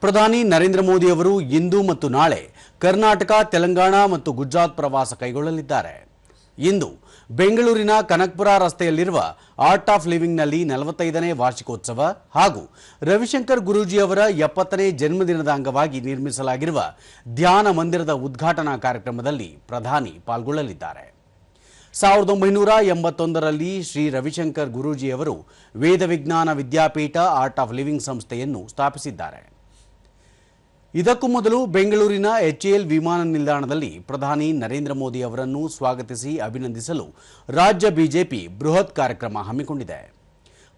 ಪ್ರಧಾನಿ ನರೇಂದ್ರ ಮೋದಿ ಅವರು ಇಂದು ಮತ್ತು ನಾಳೆ ಕರ್ನಾಟಕ, ತೆಲಂಗಾಣ ಮತ್ತು ಗುಜರಾತ್ ಪ್ರವಾಸ ಕೈಗೊಳ್ಳಲಿದ್ದಾರೆ. ಇಂದು ಬೆಂಗಳೂರಿನ ಕನಕಪುರ ರಸ್ತೆಯಲ್ಲಿರುವ ಆರ್ಟ್ ಆಫ್ ಲಿವಿಂಗ್ನಲ್ಲಿ 45ನೇ ವಾರ್ಷಿಕೋತ್ಸವ ಹಾಗೂ ರವಿಶಂಕರ್ ಗುರೂಜಿ ಅವರ 70ನೇ ಜನ್ಮದಿನದ ಅಂಗವಾಗಿ ನಿರ್ಮಿಸಲಾಗಿರುವ ಧ್ಯಾನ ಮಂದಿರದ ಉದ್ಘಾಟನಾ ಕಾರ್ಯಕ್ರಮದಲ್ಲಿ ಪ್ರಧಾನಿ ಪಾಲ್ಗೊಳ್ಳಲಿದ್ದಾರೆ. 1981ರಲ್ಲಿ ಶ್ರೀ ರವಿಶಂಕರ್ ಗುರೂಜಿ ಅವರು ವೇದ ವಿಜ್ಞಾನ ವಿದ್ಯಾಪೀಠ ಆರ್ಟ್ ಆಫ್ ಲಿವಿಂಗ್ ಸಂಸ್ಥೆಯನ್ನು ಸ್ಥಾಪಿಸಿದ್ದಾರೆ. ಇದಕ್ಕೂ ಮೊದಲು ಬೆಂಗಳೂರಿನ HAL ವಿಮಾನ ನಿಲ್ದಾಣದಲ್ಲಿ ಪ್ರಧಾನಿ ನರೇಂದ್ರ ಮೋದಿ ಅವರನ್ನು ಸ್ವಾಗತಿಸಿ ಅಭಿನಂದಿಸಲು ರಾಜ್ಯ ಬಿಜೆಪಿ ಬೃಹತ್ ಕಾರ್ಯಕ್ರಮ ಹಮ್ಮಿಕೊಂಡಿದೆ.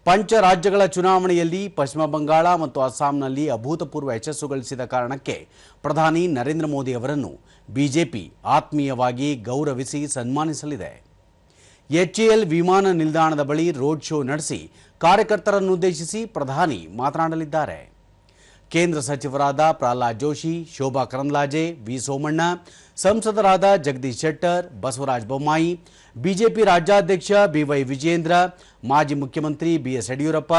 ಪಂಚ ರಾಜ್ಯಗಳ ಚುನಾವಣೆಯಲ್ಲಿ ಪಶ್ಚಿಮ ಬಂಗಾಳ ಮತ್ತು ಅಸ್ಸಾಂನಲ್ಲಿ ಅಭೂತಪೂರ್ವ ಯಶಸ್ಸು ಗಳಿಸಿದ ಕಾರಣಕ್ಕೆ ಪ್ರಧಾನಿ ನರೇಂದ್ರ ಮೋದಿ ಅವರನ್ನು ಬಿಜೆಪಿ ಆತ್ಮೀಯವಾಗಿ ಗೌರವಿಸಿ ಸನ್ಮಾನಿಸಲಿದೆ. HAL ವಿಮಾನ ನಿಲ್ದಾಣದ ಬಳಿ ರೋಡ್ ಶೋ ನಡೆಸಿ ಕಾರ್ಯಕರ್ತರನ್ನುದ್ದೇಶಿಸಿ ಪ್ರಧಾನಿ ಮಾತನಾಡಲಿದ್ದಾರೆ. ಕೇಂದ್ರ ಸಚಿವರಾದ ಪ್ರಹ್ಲಾದ್ ಜೋಶಿ, ಶೋಭಾ ಕರಂದ್ಲಾಜೆ, ವಿ ಸೋಮಣ್ಣ, ಸಂಸದರಾದ ಜಗದೀಶ್ ಶೆಟ್ಟರ್, ಬಸವರಾಜ ಬೊಮ್ಮಾಯಿ, ಬಿಜೆಪಿ ರಾಜ್ಯಾಧ್ಯಕ್ಷ BY ವಿಜೇಂದ್ರ, ಮಾಜಿ ಮುಖ್ಯಮಂತ್ರಿ BS ಯಡಿಯೂರಪ್ಪ,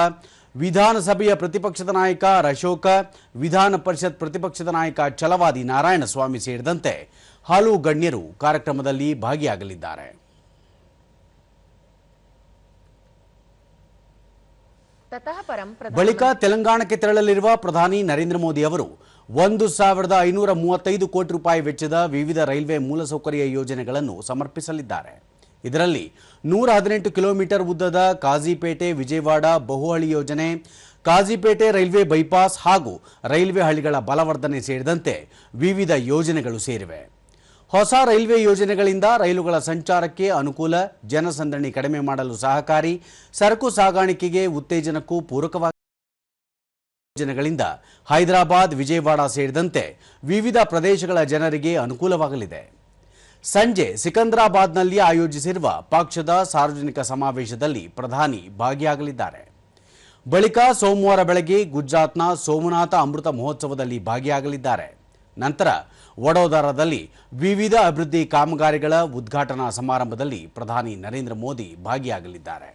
ವಿಧಾನಸಭೆಯ ಪ್ರತಿಪಕ್ಷದ ನಾಯಕ ಅಶೋಕ, ವಿಧಾನ ಪರಿಷತ್ ಪ್ರತಿಪಕ್ಷದ ನಾಯಕ ಛಲವಾದಿ ನಾರಾಯಣಸ್ವಾಮಿ ಸೇರಿದಂತೆ ಹಲವು ಗಣ್ಯರು ಕಾರ್ಯಕ್ರಮದಲ್ಲಿ ಭಾಗಿಯಾಗಲಿದ್ದಾರೆ. ಬಳಿಕ ತೆಲಂಗಾಣಕ್ಕೆ ತೆರಳಲಿರುವ ಪ್ರಧಾನಿ ನರೇಂದ್ರ ಮೋದಿ ಅವರು 1,535 ಕೋಟಿ ರೂಪಾಯಿ ವೆಚ್ಚದ ವಿವಿಧ ರೈಲ್ವೆ ಮೂಲಸೌಕರ್ಯ ಯೋಜನೆಗಳನ್ನು ಸಮರ್ಪಿಸಲಿದ್ದಾರೆ. ಇದರಲ್ಲಿ 118 ಕಿಲೋಮೀಟರ್ ಉದ್ದದ ಕಾಜಿಪೇಟೆ ವಿಜಯವಾಡ ಬಹುಹಳಿ ಯೋಜನೆ, ಕಾಜಿಪೇಟೆ ರೈಲ್ವೆ ಬೈಪಾಸ್ ಹಾಗೂ ರೈಲ್ವೆ ಹಳಿಗಳ ಬಲವರ್ಧನೆ ಸೇರಿದಂತೆ ವಿವಿಧ ಯೋಜನೆಗಳು ಸೇರಿವೆ. ಹೊಸ ರೈಲ್ವೆ ಯೋಜನೆಗಳಿಂದ ರೈಲುಗಳ ಸಂಚಾರಕ್ಕೆ ಅನುಕೂಲ, ಜನಸಂದಣಿ ಕಡಿಮೆ ಮಾಡಲು ಸಹಕಾರಿ, ಸರಕು ಸಾಗಾಣಿಕೆಗೆ ಉತ್ತೇಜನಕ್ಕೂ ಪೂರಕವಾದ ಯೋಜನೆಗಳಿಂದ ಹೈದರಾಬಾದ್, ವಿಜಯವಾಡ ಸೇರಿದಂತೆ ವಿವಿಧ ಪ್ರದೇಶಗಳ ಜನರಿಗೆ ಅನುಕೂಲವಾಗಲಿದೆ. ಸಂಜೆ ಸಿಕಂದರಾಬಾದ್ನಲ್ಲಿ ಆಯೋಜಿಸಿರುವ ಪಕ್ಷದ ಸಾರ್ವಜನಿಕ ಸಮಾವೇಶದಲ್ಲಿ ಪ್ರಧಾನಿ ಭಾಗಿಯಾಗಲಿದ್ದಾರೆ. ಬಳಿಕ ಸೋಮವಾರ ಬೆಳಗ್ಗೆ ಗುಜರಾತ್ನ ಸೋಮನಾಥ ಅಮೃತ ಮಹೋತ್ಸವದಲ್ಲಿ ಭಾಗಿಯಾಗಲಿದ್ದಾರೆ. ನಂತರ ವಡೋದರಾದಲ್ಲಿ ವಿವಿಧ ಅಭಿವೃದ್ಧಿ ಕಾಮಗಾರಿಗಳ ಉದ್ಘಾಟನಾ ಸಮಾರಂಭದಲ್ಲಿ ಪ್ರಧಾನಿ ನರೇಂದ್ರ ಮೋದಿ ಭಾಗಿಯಾಗಲಿದ್ದಾರೆ.